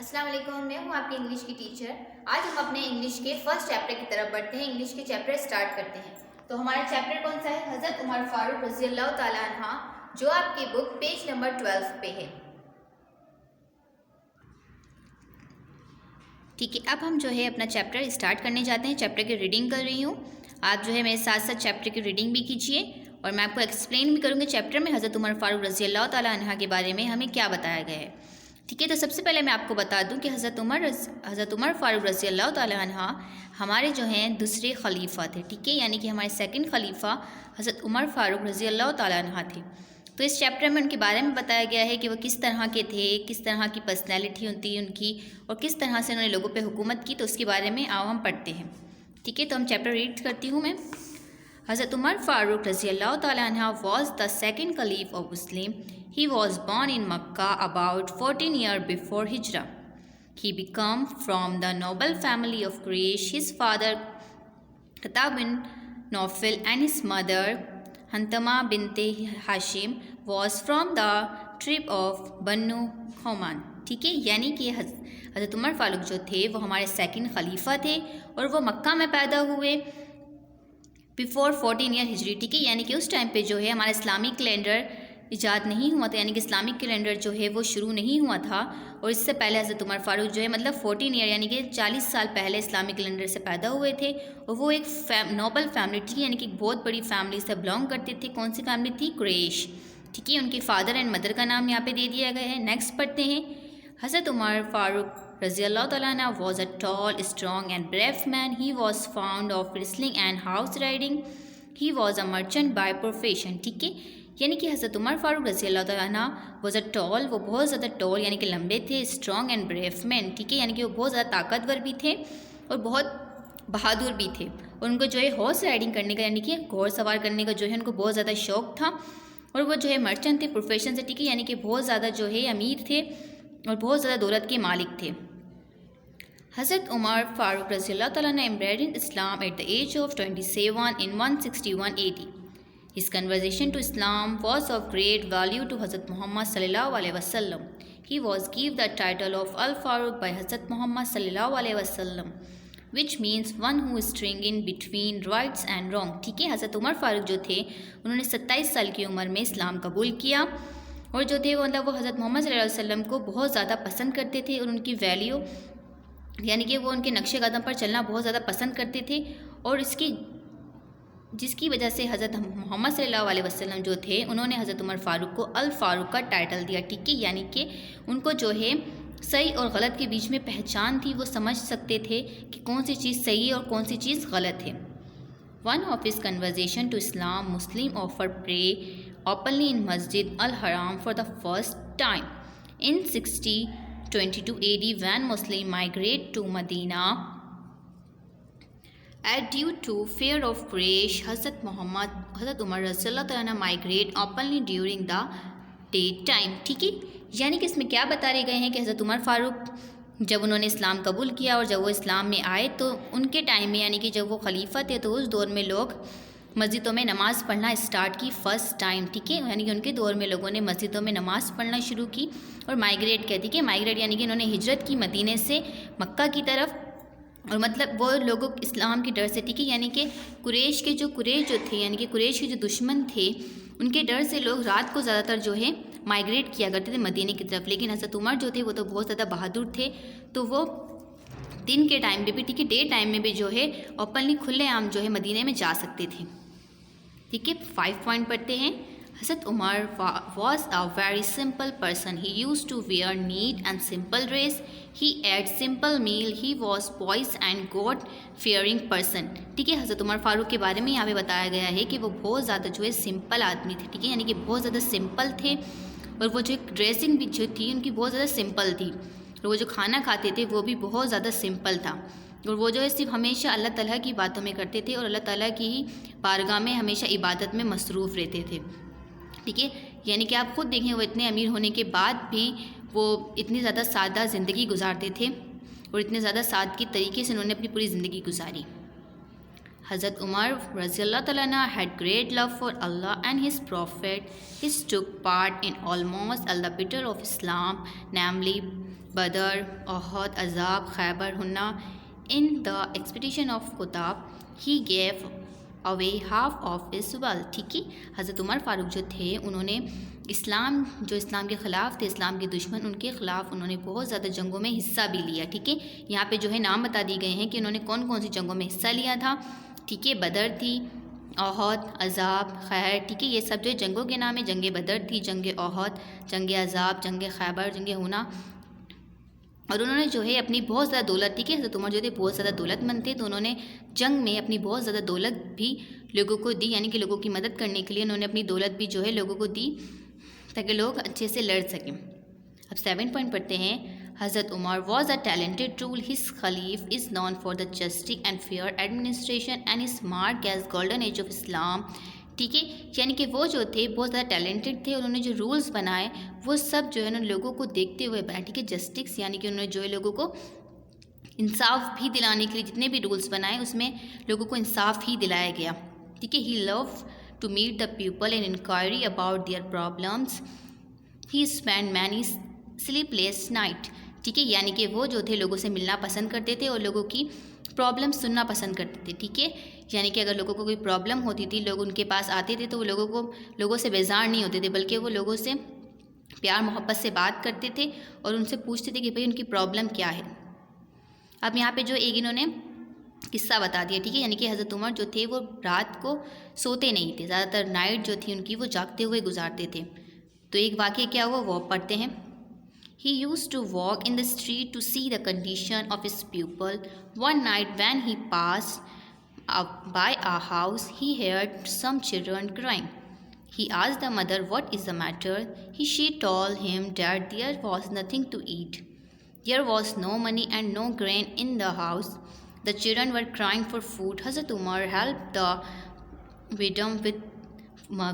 السلام علیکم، میں ہوں آپ کی انگلش کی ٹیچر۔ آج ہم اپنے انگلش کے فرسٹ چیپٹر کی طرف بڑھتے ہیں، انگلش کے چیپٹر سٹارٹ کرتے ہیں۔ تو ہمارا چیپٹر کون سا ہے؟ حضرت عمر فاروق رضی اللہ تعالیٰ عنہ، جو آپ کی بک پیج نمبر 12 پہ ہے۔ ٹھیک ہے، اب ہم جو ہے اپنا چیپٹر سٹارٹ کرنے جاتے ہیں۔ چیپٹر کی ریڈنگ کر رہی ہوں، آپ جو ہے میرے ساتھ ساتھ چیپٹر کی ریڈنگ بھی کیجیے، اور میں آپ کو ایکسپلین بھی کروں گی چیپٹر میں حضرت عمر فاروق رضی اللہ تعالیٰ عنہ کے بارے میں ہمیں کیا بتایا گیا ہے۔ ٹھیک ہے، تو سب سے پہلے میں آپ کو بتا دوں کہ حضرت عمر فاروق رضی اللہ تعالیٰ عنہ ہمارے جو ہیں دوسرے خلیفہ تھے۔ ٹھیک ہے، یعنی کہ ہمارے سیکنڈ خلیفہ حضرت عمر فاروق رضی اللہ تعالیٰ عنہ تھے۔ تو اس چیپٹر میں ان کے بارے میں بتایا گیا ہے کہ وہ کس طرح کے تھے، کس طرح کی پرسنالٹی ہوتی ان کی، اور کس طرح سے انہوں نے لوگوں پہ حکومت کی، تو اس کے بارے میں آؤ ہم پڑھتے ہیں۔ ٹھیک ہے، تو ہم چیپٹر ریڈ کرتی ہوں میں۔ حضرت عمر فاروق رضی اللہ تعالیٰ عنہ was the second caliph of Muslim. He was born in Makkah about 14 years before Hijrah. He became from the noble family of Quraysh. His father Khattab bin Nawfal and his mother Hantama bint Hashim was from the tribe of Banu Khoman. ٹھیک ہے، یعنی کہ حضرت عمر فاروق جو تھے وہ ہمارے second خلیفہ تھے، اور وہ مکہ میں پیدا ہوئے بیفور 14 ایئر ہجری۔ ٹھیک ہے، یعنی کہ اس ٹائم پہ جو ہے ہمارا اسلامک کیلنڈر ایجاد نہیں ہوا تھا، یعنی کہ اسلامک کیلنڈر جو ہے وہ شروع نہیں ہوا تھا، اور اس سے پہلے حضرت عمر فاروق جو ہے 14 ایئر یعنی کہ 40 سال پہلے اسلامک کیلنڈر سے پیدا ہوئے تھے، اور وہ ایک نوبل فیملی تھی، یعنی کہ بہت بڑی فیملی سے بلانگ کرتے تھے۔ کون سی فیملی تھی؟ قریش۔ ٹھیک ہے، ان کے فادر اینڈ مدر کا نام یہاں پہ دے دیا گیا ہے۔ نیکسٹ پڑھتے ہیں۔ حضرت عمر فاروق رضی اللہ تعالیٰ عنہ was a tall, strong and brave man. He was fond of wrestling and horse riding. He was a merchant by profession. ٹھیک ہے، یعنی کہ حضرت عمر فاروق رضی اللہ تعالیٰ عنہ was a tall، وہ بہت زیادہ ٹال یعنی کہ لمبے تھے، strong and brave man، ٹھیک ہے، یعنی کہ وہ بہت زیادہ طاقتور بھی تھے اور بہت بہادر بھی تھے، اور ان کو جو ہے ہارس رائڈنگ کرنے کا یعنی کہ گھوڑ سوار کرنے کا جو ہے ان کو بہت زیادہ شوق تھا، اور وہ جو ہے مرچنٹ تھے پروفیشن سے، ٹھیک ہے، یعنی کہ بہت زیادہ جو ہے امیر تھے اور بہت زیادہ دولت کے مالک تھے۔ حضرت عمر فاروق رضی اللہ تعالیٰ نے embraced Islam at the age of 27 in 161 AD. His conversion to Islam was of great value to Hazrat Muhammad sallallahu alaihi wasallam. He was given the title of Al-Faruq by Hazrat Muhammad sallallahu alaihi wasallam, which means one who is stringing in between rights and wrong. ٹھیک ہے، حضرت عمر فاروق جو تھے انہوں نے 27 سال کی عمر میں اسلام قبول کیا، اور جو تھے وہ حضرت محمد صلی اللہ علیہ وسلم کو بہت زیادہ پسند کرتے تھے، اور ان کی ویلیو یعنی کہ وہ ان کے نقش قدم پر چلنا بہت زیادہ پسند کرتے تھے، اور جس کی وجہ سے حضرت محمد صلی اللہ علیہ وسلم جو تھے انہوں نے حضرت عمر فاروق کو الفاروق کا ٹائٹل دیا۔ ٹھیک ہے، یعنی کہ ان کو جو ہے صحیح اور غلط کے بیچ میں پہچان تھی، وہ سمجھ سکتے تھے کہ کون سی چیز صحیح ہے اور کون سی چیز غلط ہے۔ One of his conversion to Islam, Muslim offered pray openly in Masjid al-Haram for the first time. In 6022 AD, when Muslims migrated to Medina, due to fear of Quraysh, Hazrat Umar رضی اللہ تعالیٰ عنہ migrate openly during the daytime. ٹھیک ہے، یعنی کہ اس میں کیا بتا رہے گئے ہیں کہ حضرت عمر فاروق جب انہوں نے اسلام قبول کیا اور جب وہ اسلام میں آئے تو ان کے ٹائم میں یعنی کہ جب وہ خلیفہ تھے تو اس دور میں لوگ مسجدوں میں نماز پڑھنا اسٹارٹ کی فرسٹ ٹائم۔ ٹھیک ہے، یعنی کہ ان کے دور میں لوگوں نے مسجدوں میں نماز پڑھنا شروع کی اور مائگریٹ کہتی کہ مائگریٹ یعنی کہ انہوں نے ہجرت کی مدینے سے مکہ کی طرف، اور مطلب وہ لوگوں اسلام کی ڈر سے، ٹھیک ہے، یعنی کہ قریش جو تھے یعنی کہ قریش کے جو دشمن تھے ان کے ڈر سے لوگ رات کو زیادہ تر جو ہے مائگریٹ کیا کرتے تھے مدینے کی طرف، لیکن حضرت عمر جو تھے وہ تو بہت زیادہ بہادر تھے، تو وہ دن کے ٹائم میں بھی، ٹھیک ہے، ڈے ٹائم میں بھی جو ہے اوپنلی کھلے عام جو ہے مدینے میں جا سکتے تھے۔ ٹھیک ہے، 5 پوائنٹ پڑھتے ہیں۔ حضرت عمر was a very simple person. He used to wear neat and simple dress. He ate simple meal. He was wise and God-fearing person. ٹھیک ہے، حضرت عمر فاروق کے بارے میں یہاں پہ بتایا گیا ہے کہ وہ بہت زیادہ جو ہے سمپل آدمی تھے، ٹھیک ہے، یعنی کہ بہت زیادہ سمپل تھے، اور وہ جو ڈریسنگ بھی جو تھی ان کی بہت زیادہ سمپل تھی، اور وہ جو کھانا کھاتے تھے وہ بھی بہت زیادہ سمپل تھا، اور وہ جو ہے صرف ہمیشہ اللہ تعالیٰ کی باتوں میں کرتے تھے اور اللہ تعالیٰ کی ہی بارگاہ میں ہمیشہ عبادت میں مصروف رہتے تھے۔ ٹھیک ہے، یعنی کہ آپ خود دیکھیں وہ اتنے امیر ہونے کے بعد بھی وہ اتنی زیادہ سادہ زندگی گزارتے تھے، اور اتنے زیادہ سادگی طریقے سے انہوں نے اپنی پوری زندگی گزاری۔ Hazrat Umar Raziallahu Ta'ala anhu had great love for Allah and His Prophet. He took part in almost all the battles of Islam, namely Badr, Uhud, Azab, Khaybar, Hunna. In the expedition of Kutab, he gave away half of his wealth. ٹھیک ہے، حضرت عمر فاروق جو تھے انہوں نے اسلام کے خلاف تھے، اسلام کے دشمن، ان کے خلاف انہوں نے بہت زیادہ جنگوں میں حصہ بھی لیا. ٹھیک ہے، یہاں پہ جو ہے نام بتا دی گئے ہیں کہ انہوں نے کون کون سی جنگوں میں حصہ لیا تھا. ٹھیک ہے، بدر تھی، احد، عذاب، خیر. ٹھیک ہے، یہ سب جو جنگوں کے نام ہے. جنگ بدر تھی، جنگ احد، جنگ عذاب، جنگ خیبر، جنگ ہونا. اور انہوں نے جو ہے اپنی بہت زیادہ دولت، ٹھیک ہے، حضرت عمر جو تھے بہت زیادہ دولت مند تھے، تو انہوں نے جنگ میں اپنی بہت زیادہ دولت بھی لوگوں کو دی، یعنی کہ لوگوں کی مدد کرنے کے لیے انہوں نے اپنی دولت بھی جو ہے لوگوں کو دی تاکہ لوگ اچھے سے لڑ سکیں. اب 7 پوائنٹ پڑھتے ہیں. Hazrat Umar was a talented rule. His caliph is known for the justice and fair administration and is mark as golden age of Islam. ٹھیک ہے، یعنی کہ وہ جو تھے بہت زیادہ ٹیلنٹڈ تھے، انہوں نے جو رولز بنائے وہ سب جو ہے انہوں نے لوگوں کو دیکھتے ہوئے بنائے. ٹھیک ہے، جسٹس یعنی کہ انہوں نے جو ہے لوگوں کو انصاف بھی دلانے کے لیے جتنے بھی رولز بنائے اس میں لوگوں کو انصاف ہی دلایا گیا. ٹھیک ہے، he love to meet the people and enquiry about their problems. He spend many sleepless night. ٹھیک ہے، یعنی کہ وہ جو تھے لوگوں سے ملنا پسند کرتے تھے اور لوگوں کی پرابلم سننا پسند کرتے تھے. ٹھیک ہے، یعنی کہ اگر لوگوں کو کوئی پرابلم ہوتی تھی، لوگ ان کے پاس آتے تھے تو وہ لوگوں سے بیزار نہیں ہوتے تھے، بلکہ وہ لوگوں سے پیار محبت سے بات کرتے تھے اور ان سے پوچھتے تھے کہ بھئی ان کی پرابلم کیا ہے. اب یہاں پہ جو ایک انہوں نے قصہ بتا دیا. ٹھیک ہے، یعنی کہ حضرت عمر جو تھے وہ رات کو سوتے نہیں تھے، زیادہ تر نائٹ جو تھی ان کی وہ جاگتے ہوئے گزارتے تھے. تو ایک واقعہ کیا ہوا وہ پڑھتے ہیں. He used to walk in the street to see the condition of his pupil. One night when he passed by a house, he heard some children crying. He asked the mother, "What is the matter?" She told him that there was nothing to eat. There was no money and no grain in the house. The children were crying for food. Hazrat Umar helped the widow with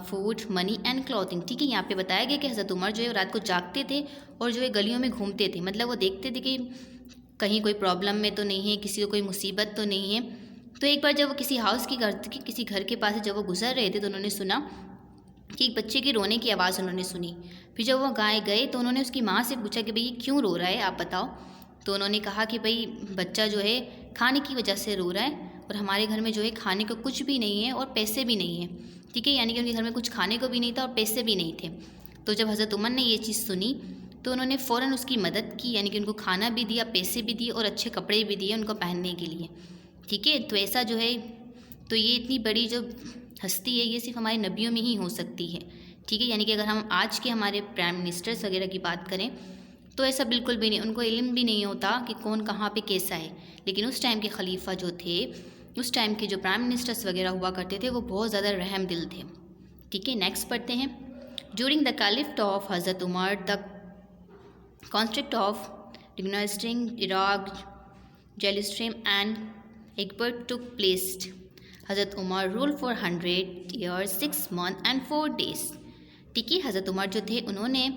food money and clothing. ٹھیک ہے، یہاں پہ بتایا گیا کہ حضرت عمر جو ہے رات کو جاگتے تھے اور جو ہے گلیوں میں گھومتے تھے، مطلب وہ دیکھتے تھے کہ کہیں کوئی پرابلم میں تو نہیں ہے، کسی کو کوئی مصیبت تو نہیں ہے. تو ایک بار جب وہ کسی کسی گھر کے پاس سے جب وہ گزر رہے تھے تو انہوں نے سنا کہ ایک بچے کے رونے کی آواز انہوں نے سنی. پھر جب وہ گئے تو انہوں نے اس کی ماں سے پوچھا کہ بھئی یہ کیوں رو رہا ہے، آپ بتاؤ. تو انہوں نے کہا کہ بھئی بچہ جو ہے کھانے کی وجہ سے رو رہا ہے اور ہمارے گھر میں جو ہے کھانے کو کچھ بھی نہیں ہے اور پیسے بھی نہیں ہیں. ٹھیک ہے، یعنی کہ ان کے گھر میں کچھ کھانے کو بھی نہیں تھا اور پیسے بھی نہیں تھے. تو جب حضرت عمر نے یہ چیز سنی تو انہوں نے فوراً اس کی مدد کی، یعنی کہ ان کو کھانا بھی دیا، پیسے بھی دیے اور اچھے کپڑے بھی دیے ان کو پہننے کے لیے. ٹھیک ہے، تو ایسا جو ہے تو یہ اتنی بڑی جو ہستی ہے یہ صرف ہمارے نبیوں میں ہی ہو سکتی ہے. ٹھیک ہے، یعنی کہ اگر ہم آج کے ہمارے پرائم منسٹرز وغیرہ کی بات کریں تو ایسا بالکل بھی نہیں، ان کو علم بھی نہیں ہوتا کہ کون کہاں پہ کیسا ہے. لیکن اس ٹائم کے خلیفہ جو تھے، اس ٹائم کے جو پرائم منسٹرز وغیرہ ہوا کرتے تھے وہ بہت زیادہ رحم دل تھے. ٹھیک ہے، نیکسٹ پڑھتے ہیں. During the caliphate of Hazrat Umar the construct of ڈگناسٹنگ Iraq Jerusalem and Egypt took place. Hazrat Umar rule for 100 years 6 months and 4 days. ٹھیک ہے، حضرت عمر جو تھے انہوں نے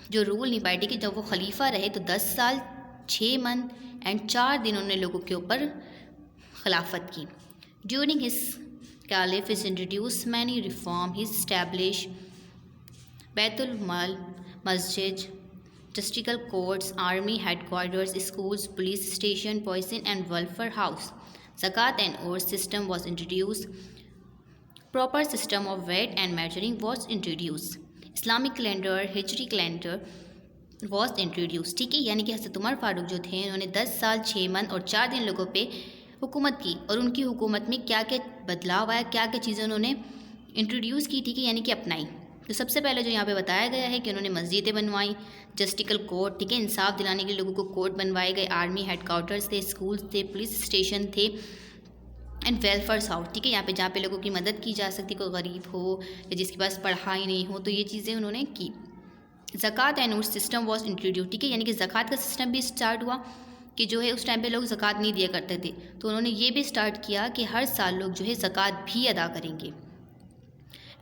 جو رول نبھائے، ٹھیک ہے، جب وہ خلیفہ رہے تو 10 سال 6 منتھ اینڈ 4 دن انہوں نے لوگوں کے اوپر خلافت کی. During his caliph is introduced many reform. He established Baitul Mal, Masjid, justical courts, army headquarters, schools, police station, poison and welfare house. Zakat and Ur system was introduced. Proper system of weight and measuring was introduced. Islamic calendar, Hijri calendar was introduced. ٹھیک ہے، یعنی کہ حضرت عمر فاروق جو تھے انہوں نے 10 سال 6 منتھ اور 4 دن لوگوں پہ حکومت کی اور ان کی حکومت میں کیا کیا بدلاؤ آیا، کیا کیا چیزیں انہوں نے انٹروڈیوس کی، ٹھیک ہے، یعنی کہ اپنائی. تو سب سے پہلے جو یہاں پہ بتایا گیا ہے کہ انہوں نے مسجدیں بنوائیں، جسٹیکل کورٹ، ٹھیک ہے، انصاف دلانے کے لیے لوگوں کو کورٹ بنوائے گئے، آرمی ہیڈ کوارٹرز تھے، اسکولس تھے، پولیس اسٹیشن تھے اینڈ ویلفیئر ہاؤس. ٹھیک ہے، یہاں پہ جہاں پہ لوگوں کی مدد کی جا سکتی، کوئی غریب ہو یا جس کے پاس پڑھائی نہیں ہو، تو یہ چیزیں انہوں نے کی. زکوٰۃ and Noor system was introduce. ٹھیک ہے، یعنی کہ زکوٰۃ کا سسٹم بھی اسٹارٹ ہوا کہ جو ہے اس ٹائم پہ لوگ زکوٰۃ نہیں دیا کرتے تھے، تو انہوں نے یہ بھی اسٹارٹ کیا کہ ہر سال لوگ جو ہے زکوٰۃ بھی ادا کریں گے.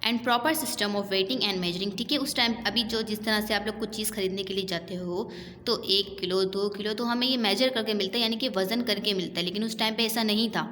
And proper system of waiting and measuring. ٹھیک ہے، اس ٹائم ابھی جو جس طرح سے آپ لوگ کچھ چیز خریدنے کے لیے جاتے ہو تو 1 کلو 2 کلو تو ہمیں یہ میجر کر کے ملتا ہے، یعنی کہ وزن کر کے ملتا ہے. لیکن اس ٹائم پہ ایسا نہیں تھا.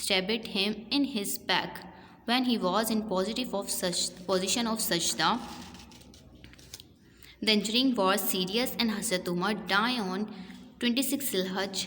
stabbed him in his back when he was in position of sajda. The injury was serious and Hazrat Umar died on 26 Zilhaj,